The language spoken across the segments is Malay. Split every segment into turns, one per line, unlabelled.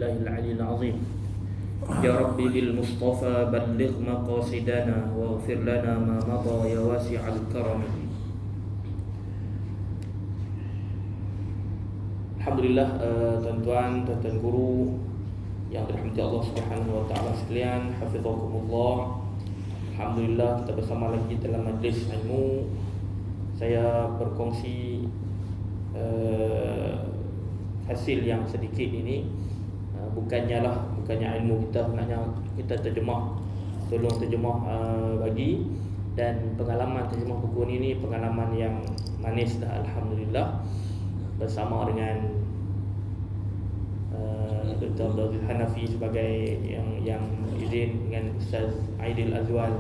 بالله العلي العظيم. يا ربي بالمصطفى بلغ مقاصدنا واغفر لنا ما مضى يا واسع الكرم. Alhamdulillah, tuan-tuan guru yang dirahmati Allah Subhanahu wa taala sekalian, hafizakumullah. Alhamdulillah kita bersama lagi dalam majlis ilmu. Saya berkongsi hasil yang sedikit ini. Bukannya ilmu kita, sebenarnya kita tolong terjemah bagi. Dan pengalaman terjemah buku ini pengalaman yang manis dah, alhamdulillah, bersama dengan Dr. Abdul Hanafi sebagai yang izin, dengan Ustaz Aidil Azwal,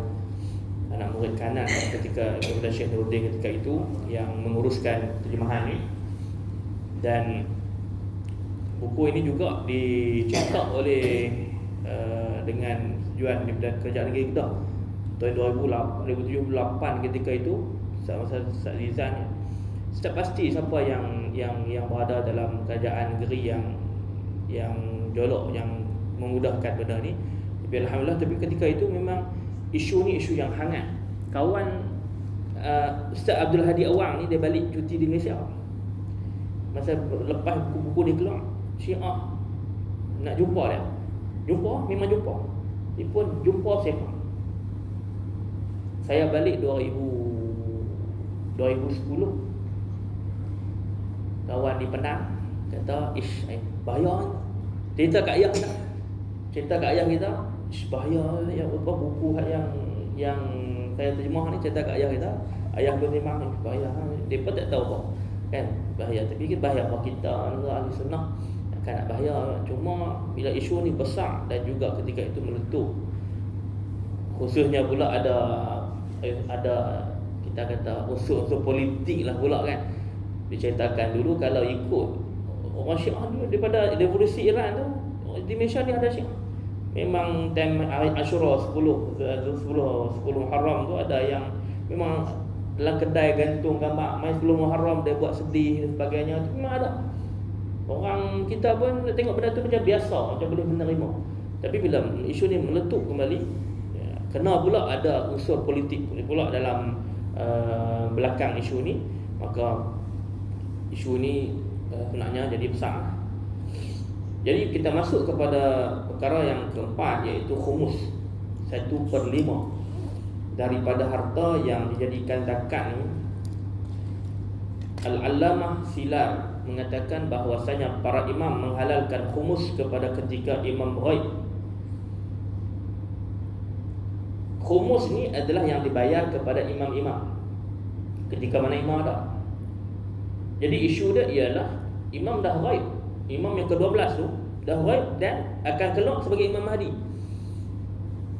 anak murid kanan ketika kepada Syekh Nuruddin ketika itu, yang menguruskan terjemahan ini. Dan buku ini juga dicetak oleh dengan tujuan daripada Kerajaan Negeri Kedah tahun 2007-2008 ketika itu, masa Ustaz Rizan. Tak pasti siapa yang berada dalam kerajaan negeri yang jolok, yang memudahkan benda ni. Tapi alhamdulillah, tapi ketika itu memang isu ni isu yang hangat. Kawan Ustaz Abdul Hadi Awang ni, dia balik cuti di Malaysia. Masa lepas buku dia keluar, Syiah nak jumpa dia. Memang jumpa. Dia pun jumpa siapa? Saya balik 2010. Kawan di Penang kata, bahaya. Cerita kat ayah kita, bahaya yang apa buku yang saya terjemah ni, cerita kat ayah kita. Ayah pun memang bahaya. Dia pun tak tahu apa, kan, bahaya. Tapi bahaya apa kita ahli sunnah kan, nak bahaya. Cuma bila isu ni besar dan juga ketika itu meletup, khususnya pula ada kita kata unsur-unsur politik lah pula, kan. Diceritakan dulu kalau ikut orang Syiah dulu, daripada revolusi Iran tu, di Malaysia ni ada Syiah. Memang time Ashura 10 Muharram tu, ada yang memang dalam kedai gantung gambar mai 10 Muharram, dia buat sedih dan sebagainya. Itu memang ada. Orang kita pun tengok benda tu macam biasa, macam boleh menerima. Tapi bila isu ni meletup kembali, kena pula ada unsur politik pula dalam belakang isu ni, maka isu ni sebenarnya jadi besar. Jadi kita masuk kepada perkara yang keempat, iaitu khumus, 1/5 daripada harta yang dijadikan zakat ni. Al-Allamah Silar mengatakan bahawasanya para imam menghalalkan khumus kepada ketiga imam ghaib. Khumus ni adalah yang dibayar kepada imam-imam ketika mana imam ada. Jadi isu dia ialah imam dah ghaib. Imam yang ke-12 tu dah ghaib dan akan keluar sebagai Imam Mahdi.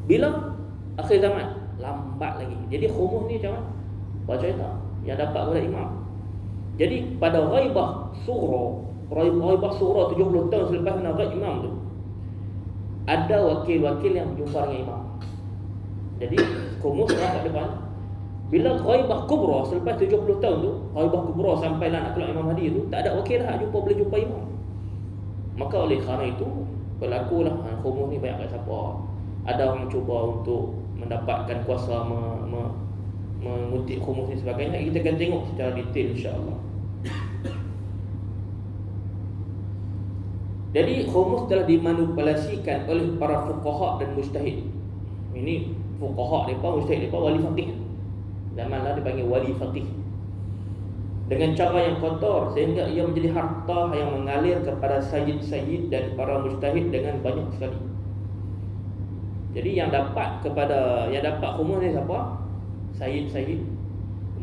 Bila? Akhir zaman. Lambat lagi. Jadi khumus ni macam mana? Baca cerita yang dapat kepada imam. Jadi pada ghaibah surah 70 tahun selepas kena ghaib imam tu, ada wakil-wakil yang berjumpa dengan imam. Jadi khumus kat depan. Bila ghaibah kubra selepas 70 tahun tu, ghaibah kubra sampailah nak keluar Imam Mahdi tu, tak ada wakil dah boleh jumpa imam. Maka oleh kerana itu berlakulah khumus ni banyak kat siapa. Ada orang cuba untuk mendapatkan kuasa mengutip khumus ni sebagainya. Kita akan tengok secara detail insya-Allah. Jadi khumus telah dimanipulasikan oleh para fuqaha dan mujtahid. Ini fuqaha depa, mujtahid depa, wali faqih. Zaman lah dipanggil wali faqih, dengan cara yang kotor sehingga ia menjadi harta yang mengalir kepada sayyid-sayyid dan para mujtahid dengan banyak sekali. Jadi yang dapat khumus ni siapa? Sayyid-sayyid,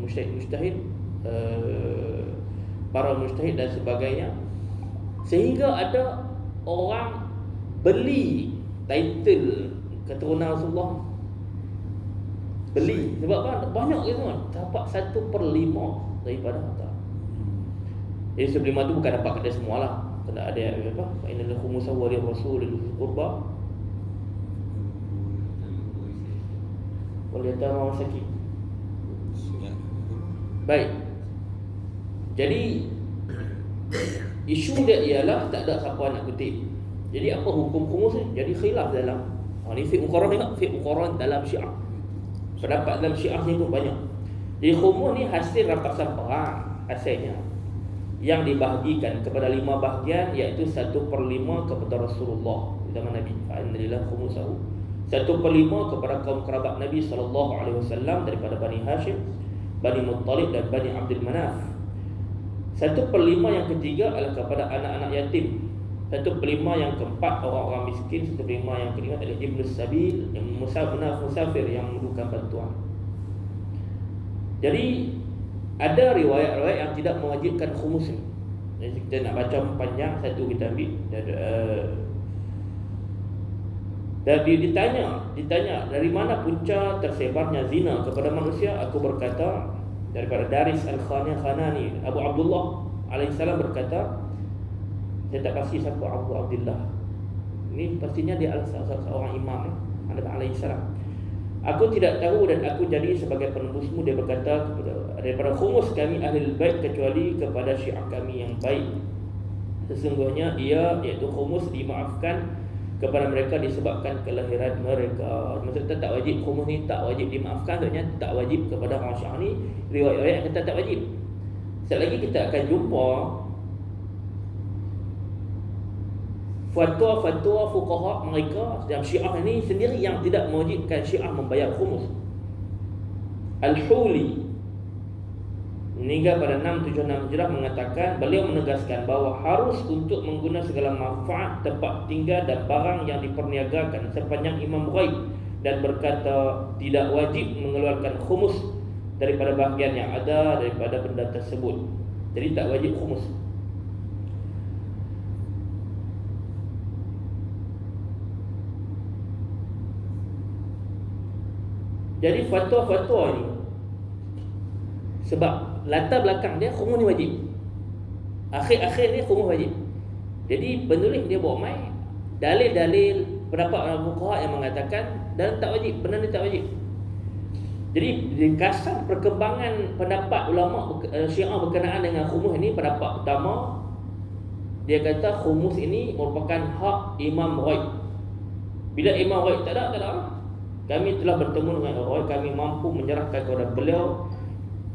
mujtahid, para mujtahid dan sebagainya. Sehingga ada orang beli title keturunan Rasulullah, beli. Sebab apa? Banyak ke semua. Dapat 1/5 daripada harta. Jadi 1/5 tu bukan dapat pada semualah. Kena ada apa? Innal khumusa wa li rasulil qurba wal yatama masakin. Baik. Jadi isu dia ialah tak ada siapa nak kutip. Jadi apa hukum khumus ni? Jadi khilaf dalam ni fiqh muqarrar, tengok fiqh muqarrar dalam Syiah. Pendapat dalam Syiah ni pun banyak. Jadi khumus ni hasil rampasan perang asalnya, yang dibahagikan kepada 5 bahagian, iaitu 1/5 kepada Rasulullah di zaman Nabi, fa'inna khumusahu, 1/5 kepada kaum kerabat Nabi SAW daripada Bani Hashim, Bani Muttalib dan Bani Abdul Manaf. 1/5 yang ketiga adalah kepada anak-anak yatim. 1/5 yang keempat orang-orang miskin. 1/5 yang kelima adalah Ibnus Sabil, yang musafir yang memerlukan bantuan. Jadi ada riwayat-riwayat yang tidak mewajibkan khumus ni. Jadi kita nak baca panjang, satu kita ambil. Dan ditanya dari mana punca tersebarnya zina kepada manusia. Aku berkata daripada Daris Al-Khanani, Abu Abdullah alaihissalam berkata, saya tak pasti siapa Abu Abdullah. Ini pastinya dia seorang imam alaihissalam. Aku tidak tahu dan aku jadi sebagai penembusmu. Dia berkata, daripada khumus kami ahli bait kecuali kepada syiah kami yang baik. Sesungguhnya ia, iaitu khumus, dimaafkan kepada mereka disebabkan kelahiran mereka. Maksudnya tak wajib khumus ni, tak wajib dimaafkan. Maksudnya tak wajib kepada orang syiah ni. Riwayat-riwayat yang kata tak wajib. Sekali lagi kita akan jumpa fatwa-fatwa fuqaha mereka dalam Syiah ini sendiri yang tidak mewajibkan Syiah membayar khumus. Al-Huli meninggal pada 676 Hijrah mengatakan, beliau menegaskan bahawa harus untuk menggunakan segala manfaat, tempat tinggal dan barang yang diperniagakan sepanjang imam ghaib, dan berkata tidak wajib mengeluarkan khumus daripada bahagian yang ada daripada benda tersebut. Jadi tak wajib khumus. Jadi fatwa-fatwa ni, sebab latar belakang dia khumus ni wajib, akhir-akhir ni khumus wajib. Jadi penulis dia bawa mai dalil-dalil pendapat orang fuqaha yang mengatakan dan tak wajib, benda ni tak wajib. Jadi ringkasan perkembangan pendapat ulama Syiah berkenaan dengan khumus ini. Pendapat pertama, dia kata khumus ini merupakan hak imam ghaib. Bila imam ghaib tak ada, kami telah bertemu dengan orang, kami mampu menyerahkan kepada beliau.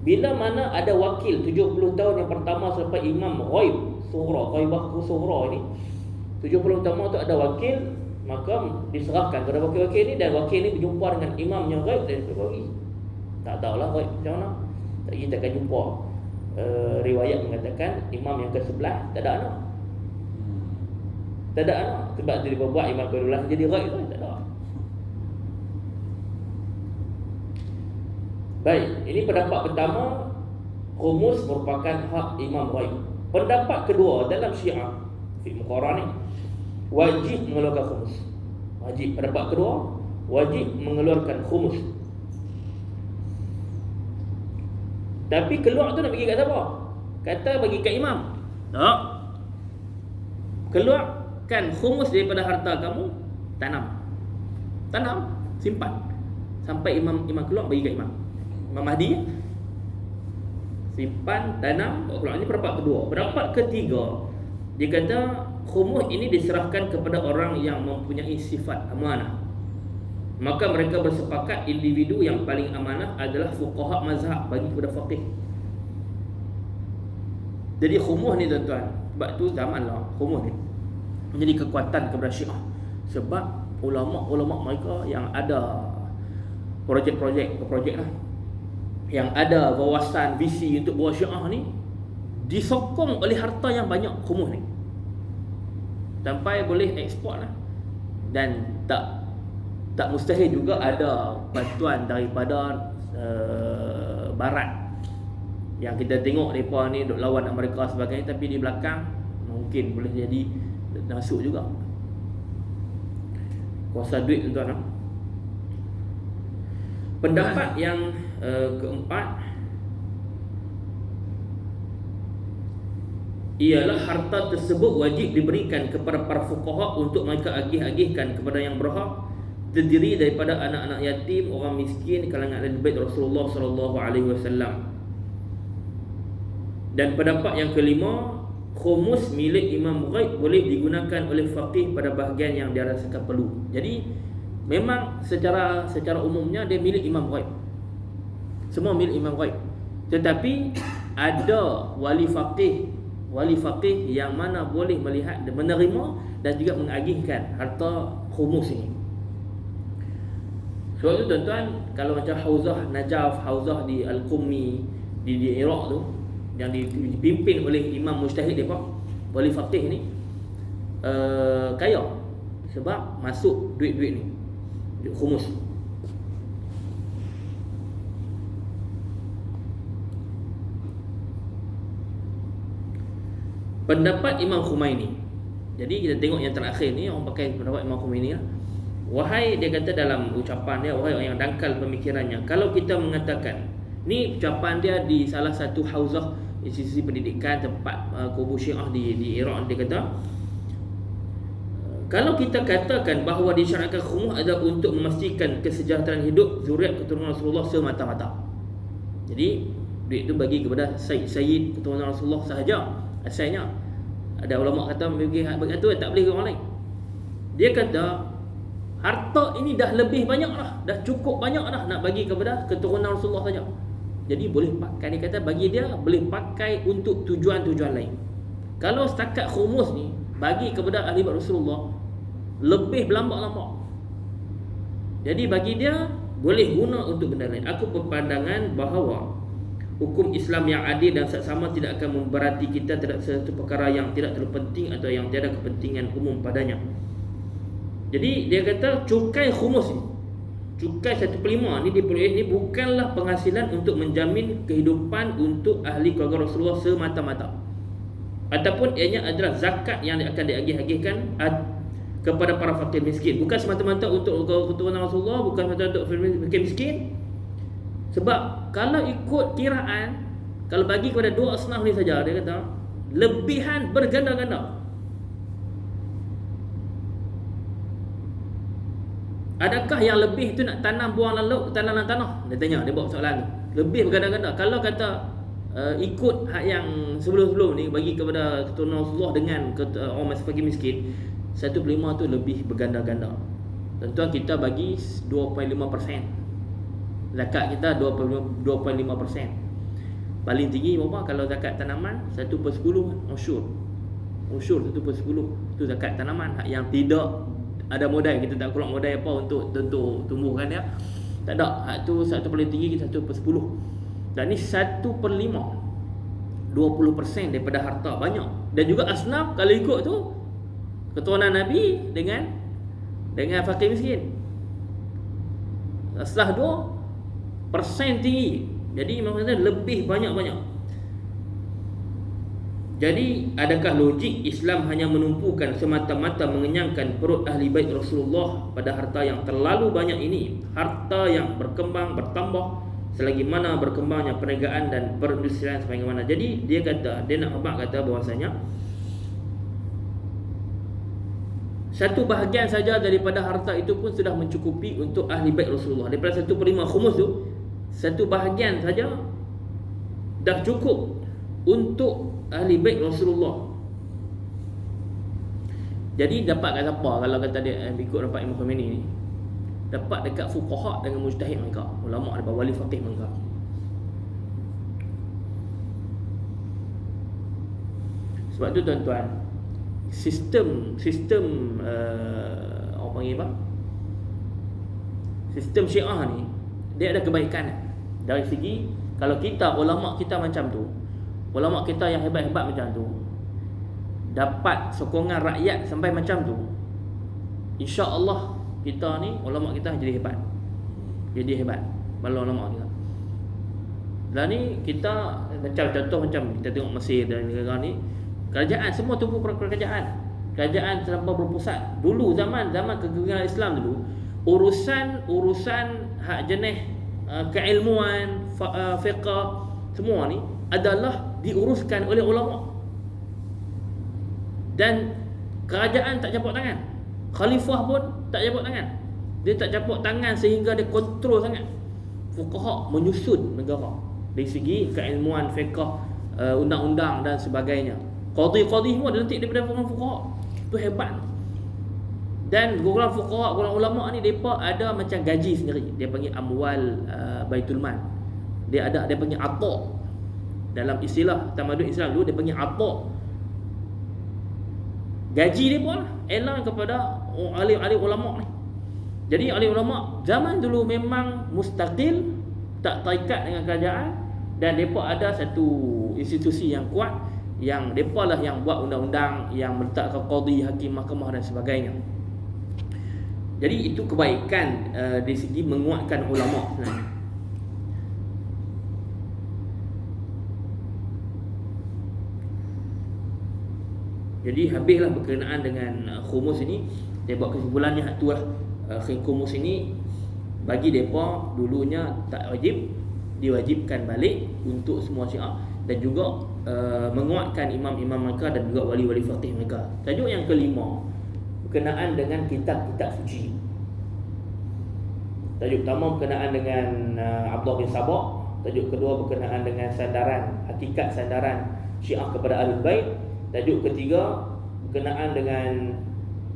Bila mana ada wakil 70 tahun yang pertama selepas imam ghaib sughra, ghaibah sughra ini, 70 tahun tu ada wakil, maka diserahkan kepada wakil-wakil ini, dan wakil ini berjumpa dengan imam yang ghaib dan berbagi. Tak tahulah ghaib macam mana. Tak, kita akan jumpa riwayat mengatakan imam yang ke-11 tak ada anak. Tak ada anak sebab dia berbuat imam ke-12 jadi ghaib tu, tak ada. Baik, ini pendapat pertama, khumus merupakan hak imam ghaib. Pendapat kedua dalam Syiah fiqh muqarrar ni, wajib mengeluarkan khumus. Wajib. Pendapat kedua, wajib mengeluarkan khumus. Tapi keluar tu nak bagi kat siapa? Kata bagi kat imam. Tak. Keluarkan khumus daripada harta kamu, tanam, simpan sampai imam keluar, bagi kat imam Mahdi, simpan, tanam, keluar. Ini pendapat kedua. Pendapat ketiga, dia kata khumus ini diserahkan kepada orang yang mempunyai sifat amanah. Maka mereka bersepakat individu yang paling amanah adalah fuqaha mazhab bagi kepada faqih. Jadi khumus ni tuan-tuan, sebab tu zamanlah khumus ni menjadi kekuatan kepada Syiah. Sebab ulama-ulama mereka yang ada projek lah, yang ada wawasan visi untuk bawa Syiah ni, disokong oleh harta yang banyak khumus ni, sampai boleh ekspor lah. Dan tak mustahil juga ada bantuan daripada barat yang kita tengok mereka ni duk lawan Amerika sebagainya, tapi di belakang mungkin boleh jadi masuk juga kuasa duit tuan-tuan. Pendapat yang keempat ialah harta tersebut wajib diberikan kepada para fuqaha untuk mereka agih-agihkan kepada yang berhak, terdiri daripada anak-anak yatim, orang miskin, kalangan ahli bait Rasulullah sallallahu alaihi wasallam. Dan pendapat yang kelima, khumus milik imam ghaib boleh digunakan oleh faqih pada bahagian yang dia rasakan perlu. Jadi memang secara umumnya dia milik imam ghaib. Semua milik imam ghaib. Tetapi ada wali faqih yang mana boleh melihat dan menerima dan juga mengagihkan harta khumus ini. Sebab tu tuan-tuan, kalau macam Hauzah Najaf, Hauzah di Al-Qummi di Iraq tu, yang dipimpin oleh imam mujtahid depa, wali faqih ni kaya sebab masuk duit-duit ni, duit khumus. Pendapat Imam Khumaini. Jadi kita tengok yang terakhir ni, orang pakai pendapat Imam Khumaini lah. Wahai, dia kata dalam ucapan dia, wahai orang yang dangkal pemikirannya, kalau kita mengatakan, ni ucapan dia di salah satu hauzah institusi pendidikan tempat kubur Syiah di Iraq, dia kata, kalau kita katakan bahawa disyariatkan khumus adalah untuk memastikan kesejahteraan hidup zuriat keturunan Rasulullah semata-mata. Jadi duit itu bagi kepada sayyid keturunan Rasulullah sahaja asalnya. Ada ulama kata bagi tu tak boleh ke orang lain. Dia kata harta ini dah lebih banyak dah, dah cukup banyak dah nak bagi kepada keturunan Rasulullah saja. Jadi boleh pakai, dia kata bagi dia boleh pakai untuk tujuan-tujuan lain. Kalau setakat khumus ni bagi kepada ahli bait Rasulullah lebih berlambak-lambak. Jadi bagi dia boleh guna untuk benda lain. Aku berpandangan bahawa hukum Islam yang adil dan saksama tidak akan memberati kita terhadap sesuatu perkara yang tidak terlalu penting atau yang tiada kepentingan umum padanya. Jadi dia kata cukai khumus ni, cukai 1/5 ni diperoleh ni bukanlah penghasilan untuk menjamin kehidupan untuk ahli keluarga Rasulullah semata-mata, ataupun ianya adalah zakat yang akan diagih-agihkan kepada para fakir miskin, bukan semata-mata untuk keturunan Rasulullah, bukan semata-mata untuk fakir miskin. Sebab kalau ikut kiraan, kalau bagi kepada dua asnaf ni saja, dia kata lebihan berganda-ganda. Adakah yang lebih tu nak tanam buang lalu, tanam dalam tanah? Dia tanya, dia buat soalan ni. Lebih berganda-ganda. Kalau kata ikut hak yang sebelum-sebelum ni, bagi kepada keturunan Rasulullah dengan orang fakir miskin, 1/5 tu lebih berganda-ganda. Tentuan kita bagi 2.5%. Zakat kita 2.5%. Paling tinggi berapa? Kalau zakat tanaman 1/10 usyur. Usyur 1/10 itu zakat tanaman. Hak yang tidak ada modal, kita tak keluar modal apa untuk tumbuhkan dia, tak ada. Hak tu satu paling tinggi kita 1/10. Dan ni 1/5, 20% daripada harta banyak. Dan juga asnaf kalau ikut tu keturunan Nabi dengan fakir miskin, aslah 2% tinggi. Jadi maksudnya lebih banyak-banyak. Jadi adakah logik Islam hanya menumpukan semata-mata mengenyangkan perut ahli bait Rasulullah pada harta yang terlalu banyak ini, harta yang berkembang bertambah selagi mana berkembangnya perniagaan dan perindustrian sebagaimana. Jadi dia nak kata bahwasanya satu bahagian saja daripada harta itu pun sudah mencukupi untuk ahli bait Rasulullah. Daripada 1/5 khumus tu, satu bahagian saja dah cukup untuk ahli bait Rasulullah. Jadi dapat kat siapa kalau kata dia ikut dapat Imam Khomeini ni? Dapat dekat fuqaha dengan mujtahid mereka, ulama dan wali faqih mereka. Sebab tu tuan-tuan, sistem orang panggil apa? Sistem Syiah ni dia ada kebaikan dari segi kalau kita ulama kita macam tu, ulama kita yang hebat-hebat macam tu dapat sokongan rakyat sampai macam tu, insya-Allah kita ni ulama kita jadi hebat. Jadi hebat bala ulama kita. Dan ni kita macam contoh macam kita tengok Mesir dan negara ni, kerajaan semua tumpu kerajaan. Kerajaan terlampau berpusat. Dulu zaman kegemilangan Islam dulu, urusan hak jenis keilmuan, fiqh semua ni adalah diuruskan oleh ulama. Dan kerajaan tak campur tangan. Khalifah pun tak campur tangan. Dia tak campur tangan sehingga dia kontrol sangat. Fuqaha menyusun negara dari segi keilmuan, fiqh, undang-undang dan sebagainya. Qadhi semua dilantik daripada golongan fuqaha. Tu hebat. Dan golongan fuqaha, golongan ulama ni depa ada macam gaji sendiri. Dia panggil amwal baitul mal. Dia panggil ata. Dalam istilah tamadun Islam dulu dia panggil ata. Gaji dia pun elang kepada ahli ulama ni. Jadi ahli ulama zaman dulu memang mustaqil, tak terikat dengan kerajaan, dan depa ada satu institusi yang kuat, yang depa lah yang buat undang-undang, yang meletakkan qadhi, hakim, mahkamah dan sebagainya. Jadi itu kebaikan dari segi menguatkan ulama sebenarnya. Jadi habislah berkenaan dengan khumus ini. Dia buat kesimpulannya tu lah. Khumus ini bagi mereka dulunya tak wajib, diwajibkan balik untuk semua Syiah, dan juga menguatkan imam-imam mereka dan juga wali-wali faqih mereka. Tajuk yang kelima berkenaan dengan kitab-kitab suci. Tajuk pertama berkenaan dengan Abdullah bin Sabah. Tajuk kedua berkenaan dengan sandaran, hakikat sandaran Syiah kepada Ahlul Bait. Tajuk ketiga berkenaan dengan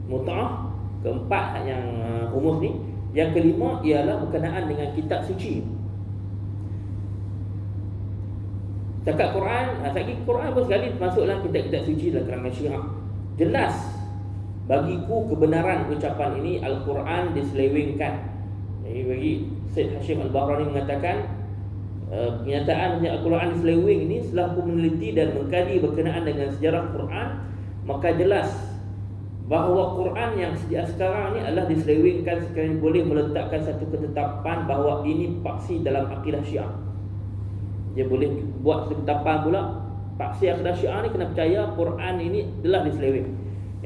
mut'ah. Keempat yang khumus ni. Yang kelima ialah berkenaan dengan kitab suci. Cakap Quran, lagi Quran pun sekali masuklah kitab-kitab suci dalam kalangan Syiah. Jelas bagiku kebenaran ucapan ini, Al-Quran diselewengkan. Jadi bagi Syed Hashim Al-Bahrani mengatakan kenyataan Al-Quran diseleweng ini setelah aku meneliti dan mengkaji berkenaan dengan sejarah Quran, maka jelas bahawa Quran yang sejak sekarang ni adalah diselewengkan sekiranya boleh meletakkan satu ketetapan bahawa ini paksi dalam akidah Syiah. Dia boleh buat ketetapan pula paksi akidah Syiah ni kena percaya Quran ini adalah diseleweng.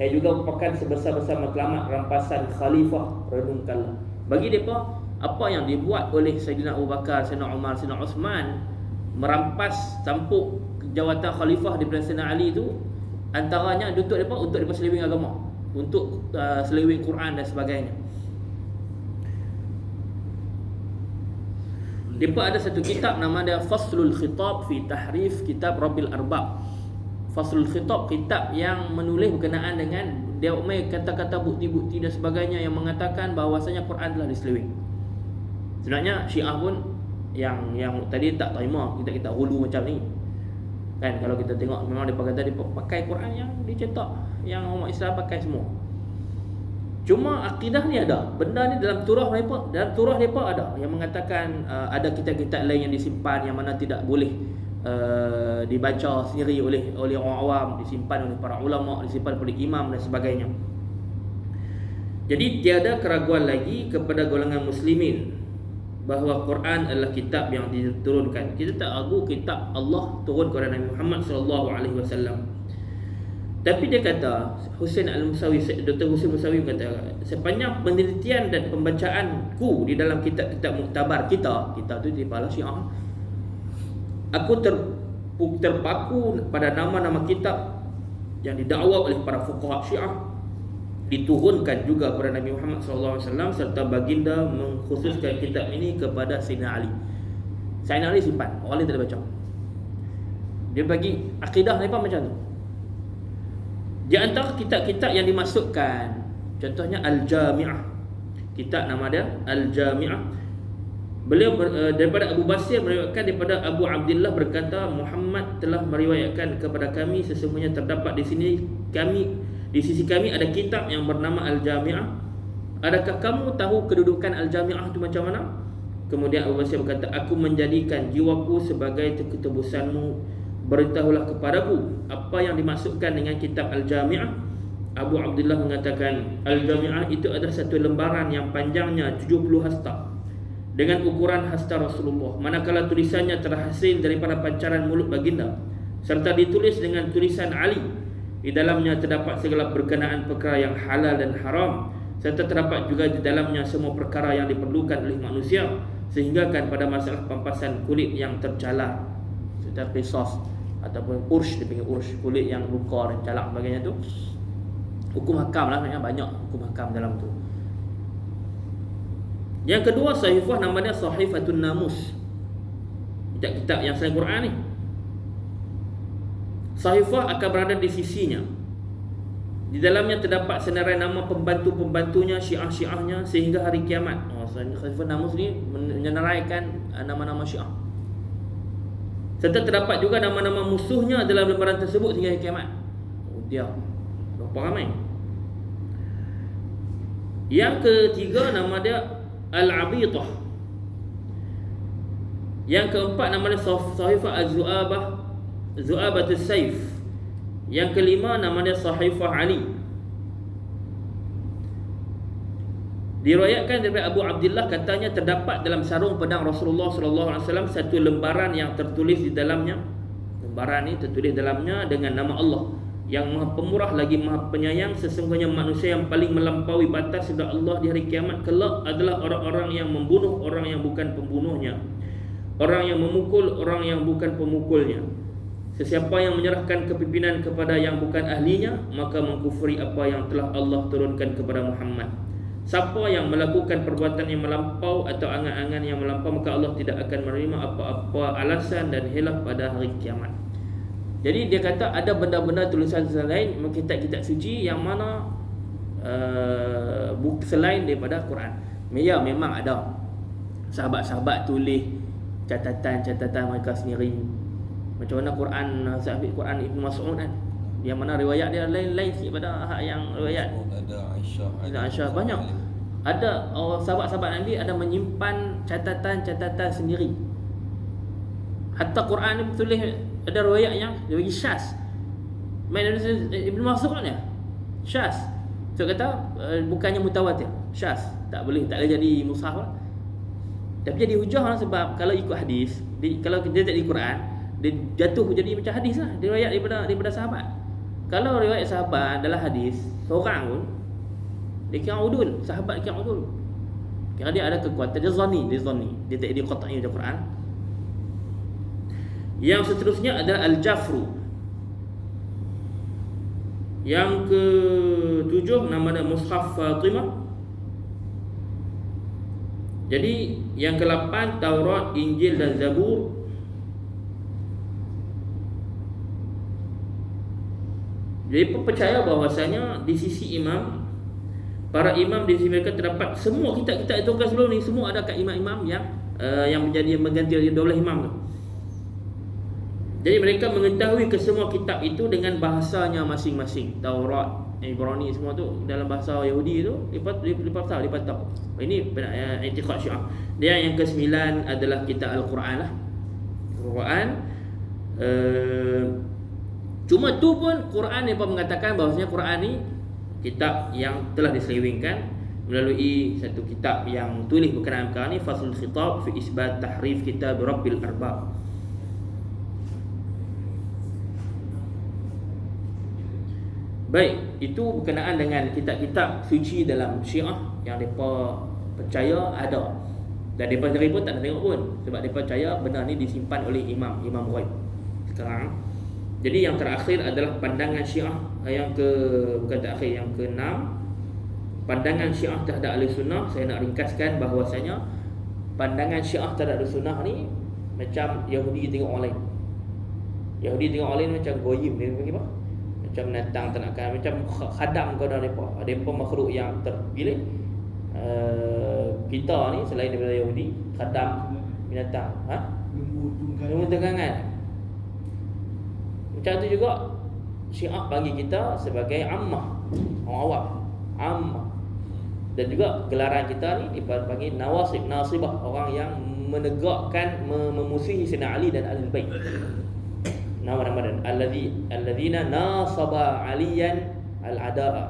Ia juga merupakan sebesar-besar matlamat rampasan khalifah renungkanlah. Bagi mereka, apa yang dibuat oleh Sayyidina Abu Bakar, Sayyidina Umar, Sayyidina Osman merampas tampuk jawatan khalifah daripada Sayyidina Ali itu, antaranya untuk mereka seleweng agama, untuk seleweng Quran dan sebagainya. Mereka ada satu kitab nama dia Faslul Khitab fi Tahrif Kitab Rabbil Arbab. Faslul Khitab, kitab yang menulis berkenaan dengan dia kata-kata bukti-bukti dan sebagainya yang mengatakan bahawasanya Quran telah diseleweng. Sebenarnya Syiah pun yang tadi tak terima kita hulu macam ni. Kan kalau kita tengok memang dia kata dia pakai Quran yang dicetak, yang umat Islam pakai semua. Cuma akidah ni ada. Benda ni dalam turah mereka ada yang mengatakan ada kitab-kitab lain yang disimpan yang mana tidak boleh dibaca sendiri oleh orang awam, disimpan oleh para ulama, disimpan oleh imam dan sebagainya. Jadi tiada keraguan lagi kepada golongan muslimin bahawa Quran adalah kitab yang diturunkan. Kita tak ragu kitab Allah turun kepada Nabi Muhammad SAW. Tapi dia kata, Husain Al-Musawi, Dr. Husain Musawi kata, sepanjang penelitian dan pembacaanku di dalam kitab-kitab muktabar kita tu di Pala Syiah, aku terpaku pada nama-nama kitab yang didakwa oleh para fuqaha Syiah diturunkan juga kepada Nabi Muhammad SAW, serta baginda mengkhususkan kitab ini kepada Sayyidina Ali. Sayyidina Ali simpan, orang lain tak ada baca. Dia bagi akidah mereka macam tu. Di antara kitab-kitab yang dimasukkan, contohnya Al-Jami'ah. Kitab nama dia Al-Jami'ah. Beliau daripada Abu Basir meriwayatkan daripada Abu Abdullah berkata, Muhammad telah meriwayatkan kepada kami sesungguhnya terdapat di sisi kami ada kitab yang bernama Al-Jami'ah. Adakah kamu tahu kedudukan Al-Jami'ah itu macam mana? Kemudian Abu Basir berkata, aku menjadikan jiwaku sebagai ketebusanmu. Beritahulah kepadaku apa yang dimaksudkan dengan kitab Al-Jami'ah. Abu Abdullah mengatakan, Al-Jami'ah itu adalah satu lembaran yang panjangnya 70 hasta dengan ukuran hasta Rasulullah, manakala tulisannya terhasil daripada pancaran mulut baginda, serta ditulis dengan tulisan Ali. Di dalamnya terdapat segala berkenaan perkara yang halal dan haram, serta terdapat juga di dalamnya semua perkara yang diperlukan oleh manusia, sehinggakan pada masalah pampasan kulit yang tercalar, seperti qisas ataupun ursh, dipanggil ursh, kulit yang luka dan calak sebagainya tu. Hukum hakam lah, banyak hukum hakam dalam tu. Yang kedua, sahifah namanya Sahifatun Namus, kitab-kitab yang selain Quran ni. sahifah akan berada di sisinya. Di dalamnya terdapat senarai nama pembantu-pembantunya, syiah-syiahnya sehingga hari kiamat. Khalifah Namus ni menyenaraikan nama-nama syiah. Serta terdapat juga nama-nama musuhnya dalam lembaran tersebut sehingga hari kiamat. Dia berapa ramai? Yang ketiga nama dia Al-Abithah. Yang keempat nama dia Sahifah Az-Zu'abah, Zu'abatus Saif. Yang kelima nama dia Sahifah Ali. Diriwayatkan daripada Abu Abdullah katanya terdapat dalam sarung pedang Rasulullah sallallahu alaihi wasallam satu lembaran yang tertulis di dalamnya. Lembaran ni tertulis dalamnya dengan nama Allah yang Maha Pemurah lagi Maha Penyayang. Sesungguhnya manusia yang paling melampaui batas kepada Allah di hari kiamat kelak adalah orang-orang yang membunuh orang yang bukan pembunuhnya, orang yang memukul orang yang bukan pemukulnya. Sesiapa yang menyerahkan kepimpinan kepada yang bukan ahlinya, maka mengkufuri apa yang telah Allah turunkan kepada Muhammad. Siapa yang melakukan perbuatan yang melampau atau angan-angan yang melampau, maka Allah tidak akan menerima apa-apa alasan dan hilaf pada hari kiamat. Jadi dia kata ada benda-benda tulisan lain, kitab-kitab suci yang mana selain daripada Quran. Ya, memang ada sahabat-sahabat tulis catatan-catatan mereka sendiri. Macam mana Quran, Sahih Quran Ibn Mas'ud kan, yang mana riwayat dia lain-lain sikit pada yang riwayat.
Ada Aisyah
banyak. Ada sahabat-sahabat Nabi ada menyimpan catatan-catatan sendiri. Hatta Quran ni tulis ada riwayat yang dia bagi syaz. Ibn Mas'ud kan ya? Syaz. So kata bukannya mutawatir, syaz. Tak boleh jadi mushaf lah. Tapi jadi hujah lah, sebab kalau ikut hadis, kalau dia tak di Quran, dia jatuh jadi macam hadis lah, dia riwayat daripada sahabat. Kalau riwayat sahabat adalah hadis seorang pun, dia kira udul, sahabat kira udul, kira dia ada kekuatan, dia zani, dia tak dia qat'i dari Quran. Yang seterusnya adalah Al-Jafru. Yang ke-7 nama dia Mushaf Fatimah. Jadi yang ke-8 Taurat, Injil dan Zabur. Jadi percaya bahawasanya di sisi imam, para imam di sisi mereka terdapat semua kitab-kitab itu kan sebelum ni semua ada kat imam-imam yang menjadi mengganti daulah imam tu. Jadi mereka mengetahui kesemua kitab itu dengan bahasanya masing-masing. Taurat, Ibrani semua tu dalam bahasa Yahudi tu lepas tahu. Ini i'tiqad Syiah. Dia yang ke-9 adalah kitab Al-Quran lah. Quran. Cuma tu pun Quran ni pun mengatakan bahawasanya Quran ni kitab yang telah diselewengkan melalui satu kitab yang tulis berkenaan perkara ni, Faslul Khitab fi Isbat Tahrif Kitab Rabbil Arbab. Baik, itu berkenaan dengan kitab-kitab suci dalam Syiah yang mereka percaya ada. Dan mereka sendiri pun tak nak tengok pun, sebab mereka percaya benda ni disimpan oleh imam ghaib. Sekarang jadi yang terakhir adalah pandangan Syiah yang bukan terakhir, yang ke-6. Pandangan Syiah terhadap Ahlussunnah. Saya nak ringkaskan bahawasanya pandangan Syiah terhadap Ahlussunnah ni macam Yahudi tengok orang lain. Yahudi tengok orang lain macam goyim, dia panggil apa? Macam binatang ternakan, macam khadam kepada mereka. Mereka makhluk yang terpilih. Kita ni selain daripada Yahudi, khadam binatang. Lembu tunggangan. Macam tu juga Syiah bagi kita sebagai ammah, orang awam, ammah. Dan juga gelaran kita ni dipanggil nawasib, nasibah, orang yang menegakkan, memusuhi Sayyidina Ali dan Ahlul Bait. Nama-nama dan alladzina nasaba aliyan al-ada'a,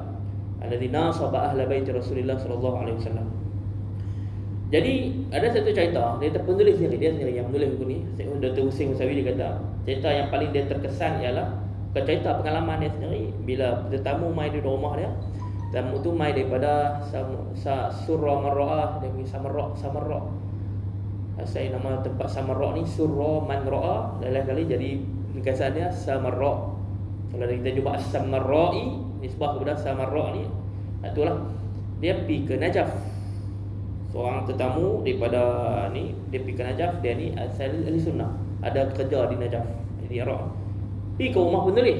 alladzina nasaba ahla bait Rasulullah sallallahu alaihi wasallam. Jadi ada satu cerita, dia penulis dia sendiri yang menulis buku ni, Dr. Husin Musawi. Dia kata cerita yang paling dia terkesan ialah bukan cerita pengalaman dia sendiri. Bila tetamu mai di rumah dia, tamu tu mai daripada Surah Marra'ah, dia pergi Samarra. Asal nama tempat Samarra ni Surah Manra'ah, lain kali jadi ringkasan dia Samarra. Kalau kita jumpa As-Samarra'i nisbah kepada Samarra ni, itulah dia pergi ke Najaf. Seorang tetamu daripada ni, dia pergi ke Najaf. Dia ni asal ahli sunnah, ada kerja di Najaf, di Iraq. Pergi ke rumah penulis.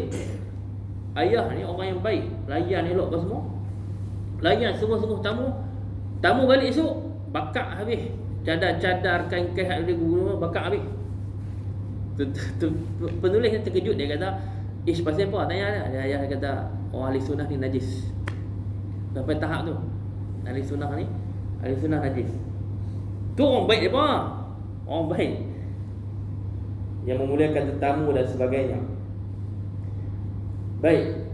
Ayah ni orang yang baik, layan elok apa semua. Layan sungguh-sungguh tamu. Tamu balik esok, bakar habis. Cadar-cadar, kain-kain ada guru, bakar habis. Penulis yang terkejut, dia kata, "Ish, pasal apa?" Tanya dia. Ayah kata, "Oh, ahli sunnah ni najis." Sampai tahap tu. Ahli sunnah najis. Tu orang baik dia apa? Orang baik yang memuliakan tetamu dan sebagainya. Baik.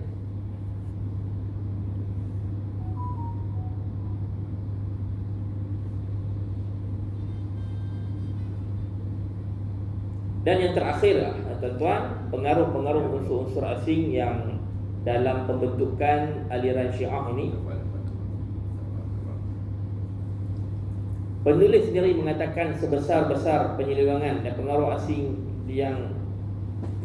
Dan yang terakhir, tuan-tuan, pengaruh-pengaruh unsur-unsur asing yang dalam pembentukan aliran Syiah ini. Penulis sendiri mengatakan sebesar-besar penyelewengan dan pengaruh asing yang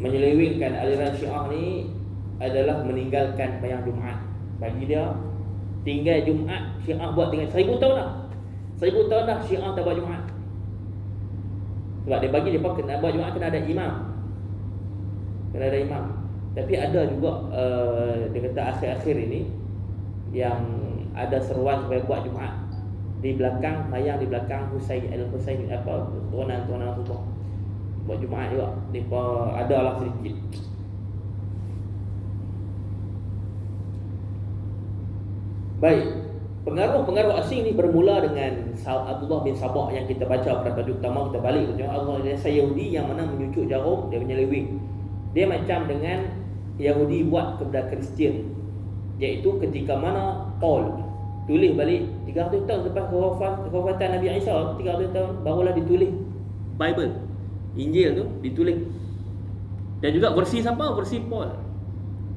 menyelewengkan aliran Syiah ni adalah meninggalkan sembahyang Jumaat. Bagi dia, tinggal Jumaat, Syiah buat tinggal 1000 tahun dah. 1000 tahun dah Syiah tak buat Jumaat. Sebab dia bagi dia kena buat Jumaat kena ada imam. Kena ada imam. Tapi ada juga dia kata akhir-akhir ini yang ada seruan supaya buat Jumaat di belakang, mayang di belakang Husain al-Husain apa turunan-turunan Rasulullah. Buat Jumaat juga. Depa adalah sedikit. Baik. Pengaruh-pengaruh asing ni bermula dengan Abdullah bin Sabah yang kita baca pada tajuk utama. Kita balik tu, Allah dia Yahudi yang mana menyucuk jarum, dia menyeleweng. Dia macam dengan Yahudi buat kepada Kristian, iaitu ketika mana Paul tulis balik 300 tahun lepas kewafatan Nabi Isa, 300 tahun barulah ditulis Bible, Injil tu ditulis. Dan juga versi siapa? Versi Paul.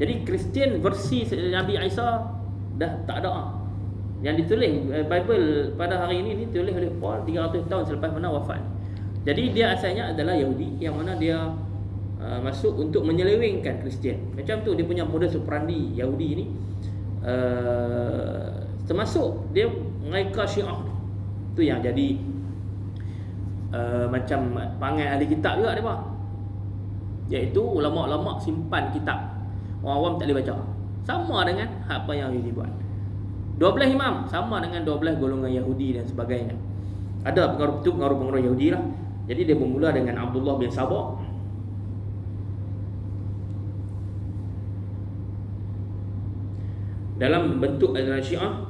Jadi Kristian versi Nabi Isa dah tak ada. Yang ditulis Bible pada hari ini ditulis oleh Paul 300 tahun selepas mana wafat. Jadi dia asalnya adalah Yahudi yang mana dia masuk untuk menyelewengkan Kristian. Macam tu dia punya modus operandi Yahudi ni. Termasuk dia mereka Syiah. Tu yang jadi macam panggil ahli kitab juga depa. Iaitu ulama-ulama simpan kitab. Orang awam tak boleh baca. Sama dengan apa yang Yahudi buat. 12 imam sama dengan 12 golongan Yahudi dan sebagainya. Ada pengaruh-pengaruh Yahudi lah. Jadi dia bermula dengan Abdullah bin Sabah. Dalam bentuk aliran Syiah,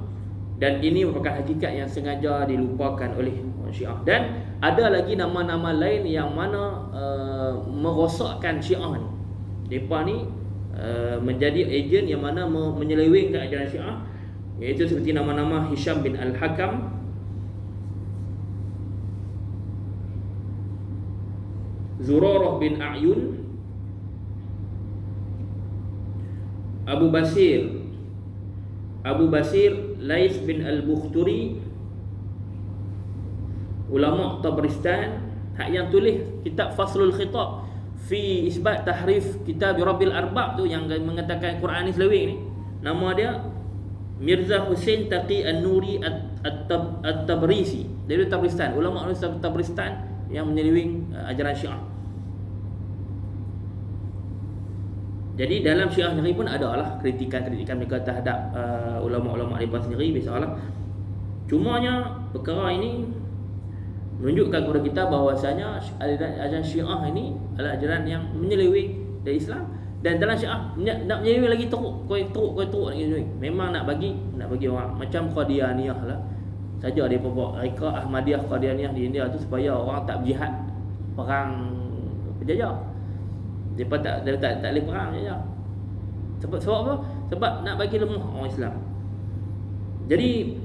dan ini merupakan hakikat yang sengaja dilupakan oleh orang Syiah. Dan ada lagi nama-nama lain yang mana merosakkan Syiah ni. Mereka ni menjadi ejen yang mana menyelewengkan ajaran Syiah, iaitu seperti nama-nama Hisham bin Al-Hakam, Zurarah bin A'yun, Abu Basir Lais bin Al-Bukhturi, ulama Tabristan, hak yang tulis kitab Faslul Khitab fi isbat tahrif kitab Rabbil Arbab tu, yang mengatakan Quran ni seleweng ni, nama dia Mirza Hussein Taqi An-Nuri At-Tabrisi, dari Tabristan, ulama Tabristan yang menyeleweng ajaran Syiah. Jadi dalam Syiah sendiri pun ada lah kritikan-kritikan mereka terhadap ulama-ulama mereka sendiri, biasalah. Cumanya perkara ini menunjukkan kepada kita bahawasanya ajaran Syiah ini adalah ajaran yang menyeleweng dari Islam. Dan dalam Syiah nak menyeleweng lagi teruk nak menyeleweng. Memang nak bagi orang macam Qadianiyah lah. Saja dia bawa Rika Ahmadiyah Qadianiyah di India tu supaya orang tak berjihad perang penjajah. Depa tak boleh perang je. Sebab apa? Sebab nak bagi lemah orang Islam. Jadi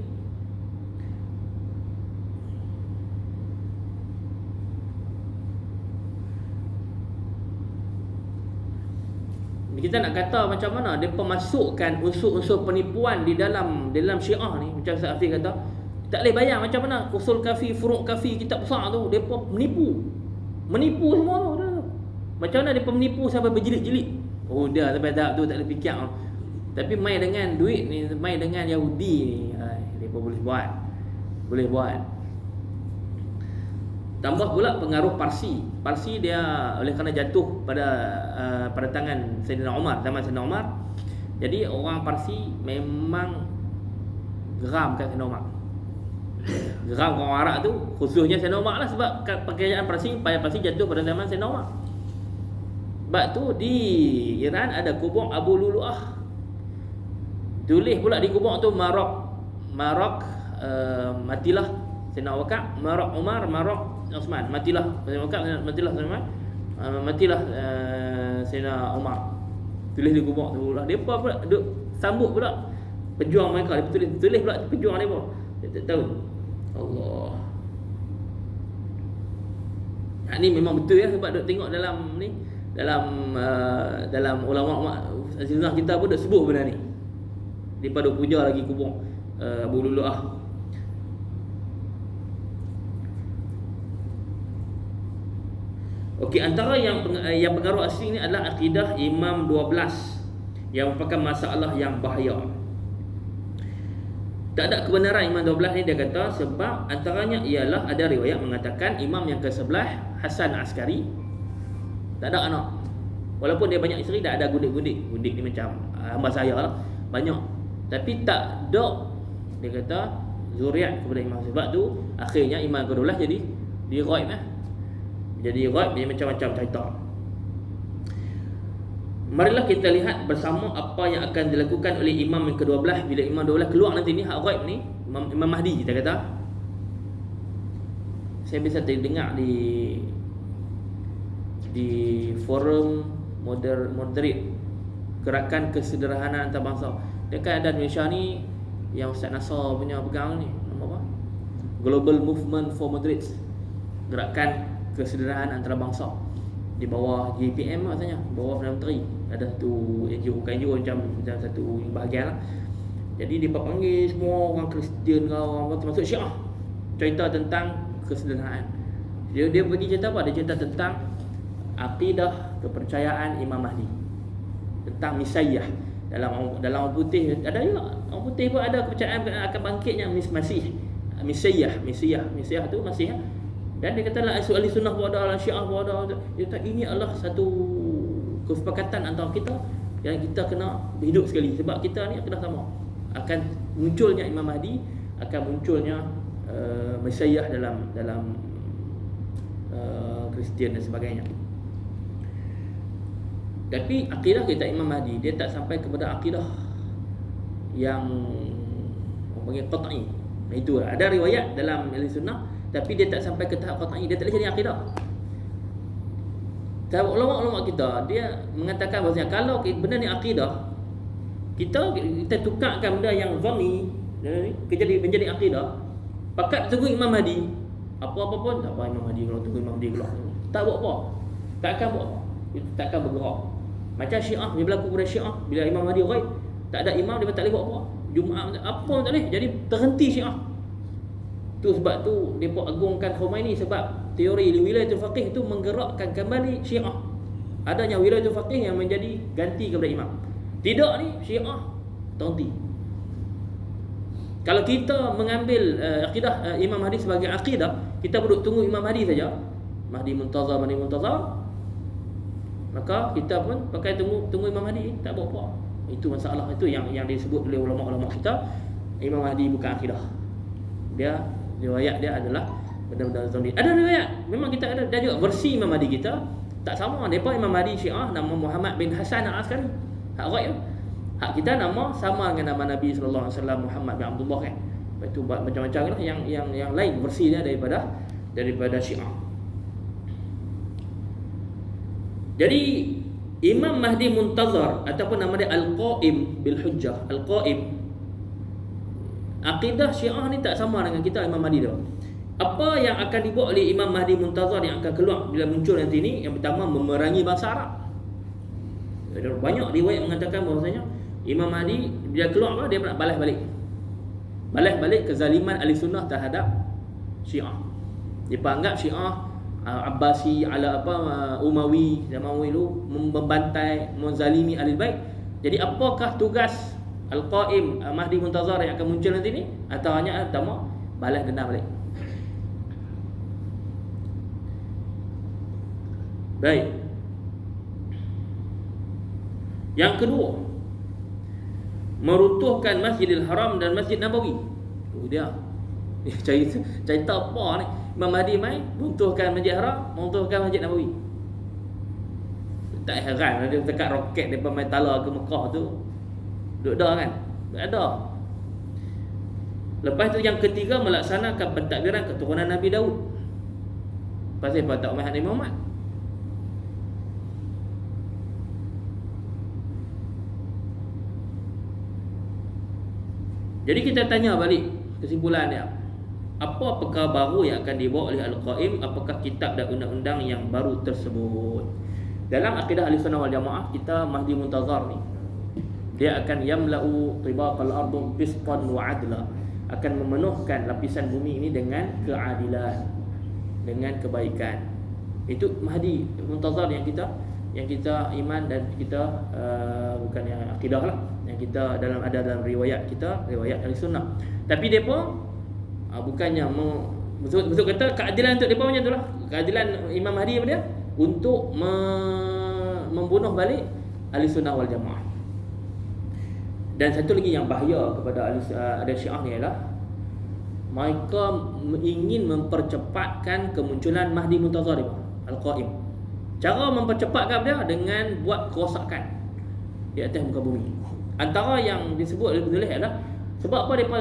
kita nak kata macam mana depa masukkan unsur-unsur penipuan di dalam Syiah ni. Macam Ustaz Afiq kata, tak boleh bayang macam mana usul kafi, furuk kafi, kitab besar tu depa menipu semua tu. Macam mana depa menipu sampai berjilid-jilid. Oh dah sampai tahap tu tak boleh fikir. Tapi main dengan duit ni, main dengan Yahudi ni, depa boleh buat. Tambah pula pengaruh Parsi. Parsi dia oleh kerana jatuh pada tangan Sayyidina Umar, zaman Sayyidina Umar. Jadi orang Parsi memang geram kat Sayyidina Umar. Geram orang Arab tu, khususnya Sayyidina Umar lah, sebab kerajaan Parsi jatuh pada zaman Sayyidina Umar. Sebab tu di Iran ada kubur Abu Lulu'ah. Tulis pula di kubur tu Marok matilah Sayyidina Abu Bakar, Marok Umar, Marok Osman, matilah Sayyidina Abu Bakar, matilah Osman, matilah Sayyidina Umar. Tulis di kubur tu lah. Depa pula duk sambut pula pejuang mereka. Dia tulis pula pejuang depa. Dia tak tahu. Allah. Ni memang betul ya, sebab duk tengok dalam ni, dalam ulama sunnah kita pun duk sebut benda ni. Depa duk puja lagi kubur Abu Lulu'ah. Okey, antara yang pengaruh asli ni adalah akidah Imam 12 yang merupakan masalah yang bahaya. Tak ada kebenaran Imam 12 ni, dia kata, sebab antaranya ialah ada riwayat mengatakan imam yang ke-11 Hasan Askari tak ada anak. Walaupun dia banyak isteri, dah ada gundik-gundik. Gundik ni macam hamba saya lah, banyak. Tapi tak ada, dia kata, zuriat kepada imam. Sebab tu akhirnya imam ke-12 jadi ghaib lah. Jadi ghaib, dia macam-macam cerita. Marilah kita lihat bersama apa yang akan dilakukan oleh imam yang ke-12 bila imam 12 keluar nanti ni, hak ghaib ni, Imam Mahdi kita kata. Saya biasa terdengar di forum moderate gerakan kesederhanaan antarabangsa. Dekat ada Malaysia ni yang Ustaz Nasar punya pegang ni, nama apa? Global Movement for Moderates. Gerakan kesederhanaan antarabangsa di bawah JPM rasanya, bawah Perdana Menteri. Ada satu NGO macam satu bahagian lah. Jadi dia panggil semua orang Kristian ke orang termasuk Syiah, cerita tentang kesederhanaan. Dia bagi cerita apa? Dia cerita tentang akidah kepercayaan Imam Mahdi, tentang Mesiah. Dalam orang putih ada juga, orang putih pun ada kepercayaan akan bangkitnya Mesiah tu Masih. Dan dia kata lah ahli sunnah pun ada, Syiah pun ada. Dia kata ini adalah satu kesepakatan antara kita yang kita kena hidup sekali. Sebab kita ni kena sama, akan munculnya Imam Mahdi, akan munculnya Mesiah dalam Kristian dan sebagainya. Tapi akidah kita Imam Mahdi, dia tak sampai kepada akidah yang orang panggil qat'i. Itu ada riwayat dalam ahli sunnah, tapi dia tak sampai ke tahap qat'i, dia tak boleh jadi akidah. Ulama-ulama kita, dia mengatakan bahawasanya kalau benda ni akidah, kita tukarkan benda yang zani menjadi akidah, pakat tunggu Imam Mahdi, apa-apa pun tak apa. Imam Mahdi kalau tunggu Imam Mahdi keluar, tak buat apa, tak akan buat apa, tak akan bergerak. Macam Syiah, dia berlaku pada Syiah, bila Imam Mahdi ghaib, tak ada imam, dia tak boleh buat apa, Jumaat apa pun tak boleh, jadi terhenti Syiah. Tu sebab tu depa agungkan Khomeini, sebab teori wilayatul faqih itu menggerakkan kembali Syiah. Adanya wilayatul faqih yang menjadi ganti kepada imam. Tidak ni Syiah terhenti. Kalau kita mengambil akidah Imam Mahdi sebagai akidah, kita perlu tunggu Imam Mahdi saja, Mahdi Muntazar, maka kita pun pakai tunggu Imam Mahdi, tak buat apa. Itu masalah, itu yang disebut oleh ulama-ulama kita, Imam Mahdi bukan akidah. Dia riwayat dia adalah benda-benda zahir. Ada riwayat, memang kita ada, dan juga versi Imam Mahdi kita tak sama. Depa Imam Mahdi Syiah nama Muhammad bin Hasan Al-Askari, hak ghaib. Hak kita nama sama dengan nama Nabi sallallahu alaihi wasallam Muhammad bin Abdullah kan. Itu macam-macam lah yang lain versi dia daripada Syiah. Jadi Imam Mahdi Muntazar ataupun nama dia Al-Qaim bil Hujjah, Al-Qaim, akidah Syiah ni tak sama dengan kita Imam Mahdi tu. Apa yang akan dibuat oleh Imam Mahdi Muntazar yang akan keluar bila muncul nanti ni? Yang pertama, memerangi bangsa Arab. Banyak riwayat mengatakan bahawasanya Imam Mahdi bila keluar dia nak balas balik kezaliman ahli sunnah terhadap Syiah. Dia anggap Syiah Abbasi ala Umawi, zaman Umawi tu membantai, menzalimi ahli bait. Jadi apakah tugas Al-Qaim Mahdi Muntazar yang akan muncul nanti ni? Antaranya pertama, balas dendam balik. Baik. Yang kedua, meruntuhkan Masjidil Haram dan Masjid Nabawi. Tu dia. Cerita apa ni? Imam Mahdi mai runtuhkan Masjid Haram, runtuhkan Masjid Nabawi. Tak heran dia dekat roket depa mai tala ke Mekah tu. Duk dah kan? Tak ada. Lepas tu yang ketiga, melaksanakan pentadbiran keturunan Nabi Daud. Pasal apa tak umat Nabi Muhammad? Jadi kita tanya balik kesimpulan dia. Apa perkara baru yang akan dibawa oleh Al-Qaim? Apakah kitab dan undang-undang yang baru tersebut? Dalam akidah Ahlussunnah wal Jamaah, kita Mahdi Muntazar ni, dia akan yamla'u tibaqal ardu qistan wa adla, akan memenuhkan lapisan bumi ini dengan keadilan, dengan kebaikan. Itu Mahdi Muntazar yang kita iman dan kita bukan yang akidah lah, yang kita dalam riwayat kita, riwayat Ahlussunnah. Tapi depa bukannya betul kata keadilan untuk depa macam itulah. Keadilan Imam Mahdi apa dia? Untuk membunuh balik Ahlussunnah wal Jamaah. Dan satu lagi yang bahaya kepada ada Syiah ni ialah mereka ingin mempercepatkan kemunculan Mahdi Muntazar Al-Qaim. Cara mempercepatkan dia dengan buat kerosakan di atas muka bumi. Antara yang disebut oleh penulis adalah sebab apa mereka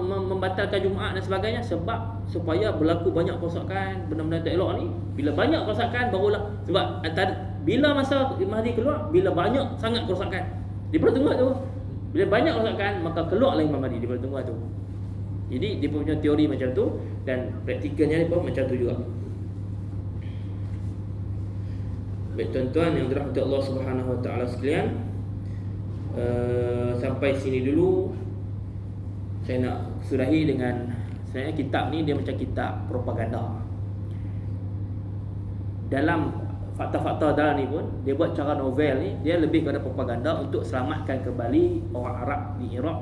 membatalkan Jumaat dan sebagainya, sebab supaya berlaku banyak kerosakan, benda-benda tak elok ni. Bila banyak kerosakan barulah, sebab bila masa Mahdi keluar, bila banyak sangat kerosakan, dia perlu tunggu tu. Bila banyak kerosakan, maka keluarlah Imam Mahdi, dia perlu tunggu tu. Jadi dia punya teori macam tu, dan praktikalnya dia pun macam tu juga. Baik tuan-tuan yang dirahmati Allah Subhanahu Wa Taala sekalian, sampai sini dulu saya nak sudahi dengan sebenarnya kitab ni dia macam kitab propaganda. Dalam fakta-fakta dalam ni pun dia buat cara novel ni, dia lebih kepada propaganda untuk selamatkan kembali orang Arab di Iraq,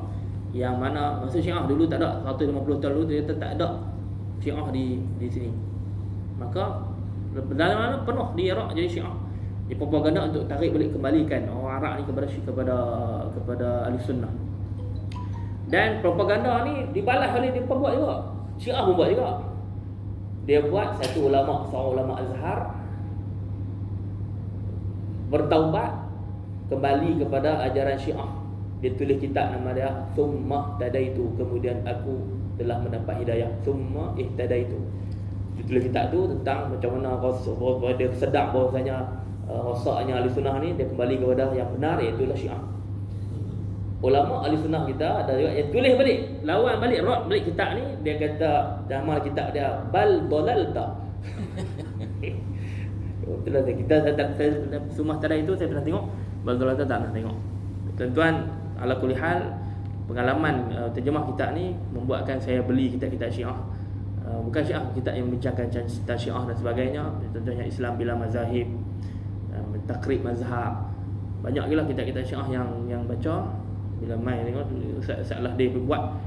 yang mana masa Syiah dulu tak ada, 150 tahun dulu dia tak ada Syiah di sini. Maka dalam mana penuh di Iraq jadi Syiah. Dia propaganda untuk tarik balik kembalikan orang Arab ni kepada Ahlussunnah. Dan propaganda ni dibalas oleh dia buat juga. Syiah pun buat juga. Dia buat seorang ulama Azhar bertaubat kembali kepada ajaran Syiah. Dia tulis kitab nama dia Summa Tadaitu, kemudian aku telah mendapat hidayah. Summa Ihtadaitu. Dia tulis kitab tu tentang macam mana dia sedar bahawasanya rosaknya Ahlussunnah ni, dia kembali kepada yang benar, iaitu Syiah. Ulama Ahlussunnah kita ada juga yang tulis balik, lawan balik, rot balik kitab ni. Dia kata nama kitab dia Bal Dalalta. Itulah kita Summa Tadaitu saya pernah tengok, Bal Dalalta tak pernah tengok. Tuan-tuan, ala kulli hal, pengalaman terjemah kitab ni membuatkan saya beli kitab-kitab Syiah. Bukan Syiah, kitab yang membincangkan tentang Syiah dan sebagainya, contohnya Islam bila mazahib, takrib mazhab. Banyak gila kitab-kitab Syiah yang baca. Bila mai tengok salah dia buat,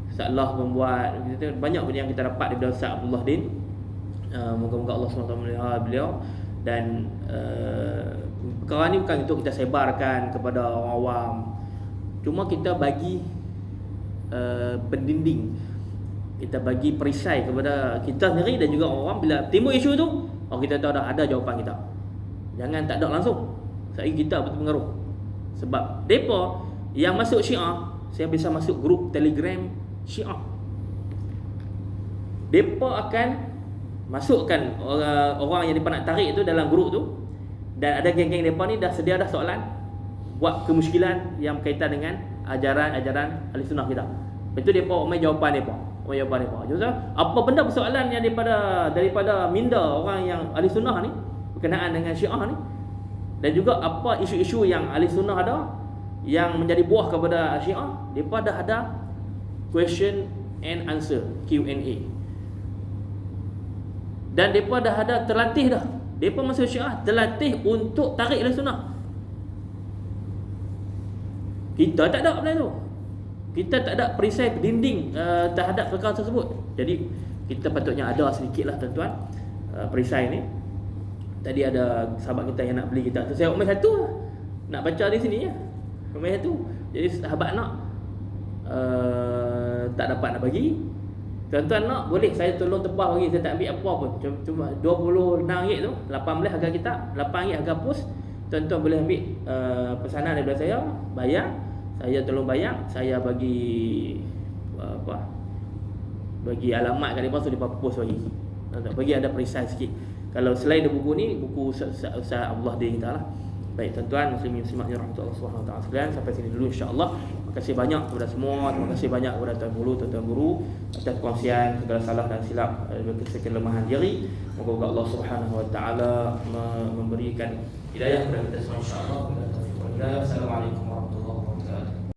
salah membuat gitu, banyak benda yang kita dapat daripada Ustaz Abdullah Din. Moga-moga Allah SWT melihara beliau. Dan perkara ni bukan untuk kita sebarkan kepada orang awam, cuma kita bagi pendinding, kita bagi perisai kepada kita sendiri dan juga orang. Bila timbul isu tu, kita tahu dah ada jawapan kita. Jangan tak ada langsung. Saya kita betul pengaruh. Sebab depa yang masuk Syiah, saya bisa masuk grup Telegram Syiah. Depa akan masukkan orang yang depa nak tarik tu dalam grup tu, dan ada geng-geng depa ni dah sedia dah soalan buat kemusykilan yang berkaitan dengan ajaran Ahlussunnah kita. Itu depa mai jawapan depa. Jadi apa benda persoalan yang daripada minda orang yang Ahlussunnah ni berkenaan dengan Syiah ni, dan juga apa isu-isu yang Ahlussunnah ada yang menjadi buah kepada Syiah, depa dah ada question and answer, Q&A. Dan depa dah ada terlatih dah. Depa masuk Syiah terlatih untuk tarik Ahlussunnah. Kita tak ada benda tu. Kita tak ada perisai pendinding terhadap perkara tersebut. Jadi kita patutnya ada sedikitlah tuan-tuan perisai ni. tadi ada sahabat kita yang nak beli kitab tu. Saya umur satu lah. Nak baca di sini ya. Umur satu. Jadi sahabat nak tak dapat nak bagi. Tuan-tuan nak, boleh saya tolong tebah bagi. Saya tak ambil apa pun. Cuma RM26 tu, 18 harga kitab, RM8 harga pos. Tuan-tuan boleh ambil pesanan daripada saya, bayar. Saya tolong bayar, saya bagi bagi alamat kat depa, so depa post bagi. Bagi ada perisai sikit. Kalau selain dari buku ni, buku Ustaz Allah dia kita lah. Baik tuan-tuan muslimin muslimat yang rahmatullah Subhanahu wa taala sekalian, sampai sini dulu insya-Allah. Terima kasih banyak kepada semua, terima kasih banyak kepada tuan-tuan guru atas perkongsian segala salah dan silap berkaitan kelemahan diri. Moga Allah Subhanahu wa taala memberikan hidayah kepada kita semua insya-Allah. Assalamualaikum.